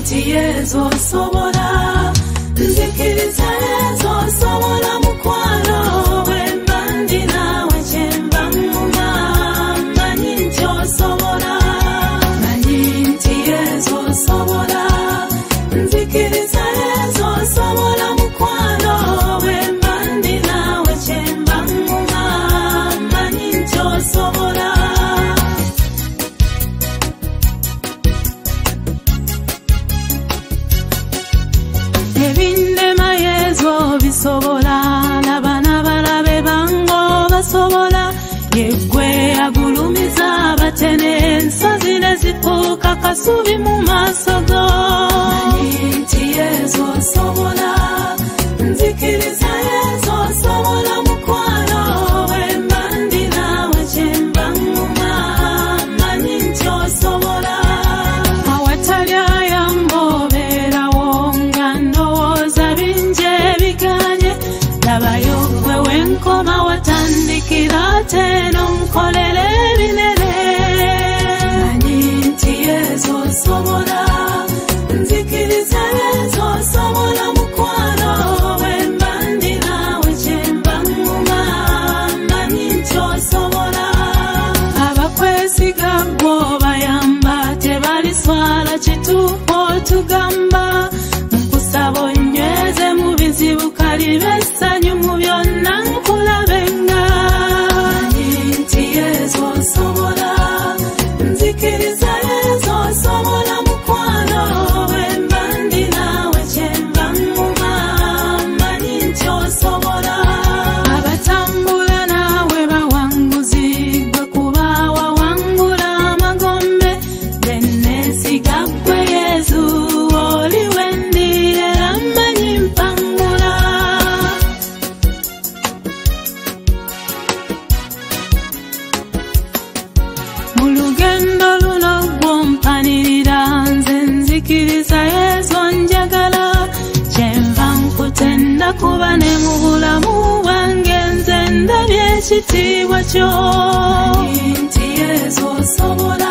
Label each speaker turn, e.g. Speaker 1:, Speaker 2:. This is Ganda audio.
Speaker 1: nti yezo sobola nzikiriza yezo sobola mukwano wemba ndi nawe kyemba muma manyi nti osobola manyi nti yezo sobola nzikiriza yezo sobola mukwano wemba ndi nawe kyemba muma manyi nti osobola ebindema yezo bisobola n'abaana balabe bango basobola yeggwe agulumiza abatene ensozi ne zifuuka kasubi mu maaso go manyi nti yezo sobola nzikiriza yezo sobola mukwano wemba ndi nawe kyemba nguma manyi nti osobola awatali ayamba obeerawo nga ndowooza bingi ebiganye labayo gwe wenkoma watandikira ate n'onkolera ebinene manyi nti yezo sobola nzikiriza yezo sobola mukwano wemba ndi nawe kyemba nguma manyi nti osobola abakwesiga gwe obayamba tebaliswala kituufu otugamba nkusaba onyweze mu bizibu kalibe essanyu mu byonna nkulabenga manyi nti yezo sobola nzikiriza yezo sobola mukwano wemba ndi nawe kyemba nguma manyi nti osobola abatambula nawe bawanguzi gwe kuba wawangula amagombe bennesiga gwe yezu oli wendi era manyi mpangula mu lugendo luno gwompanirira nze nzikiriza yezo njagala kyenva nkutenda kuba ne mu bulamu bwange nze ndabye ekitiibwa kyo manyi nti yezo sobola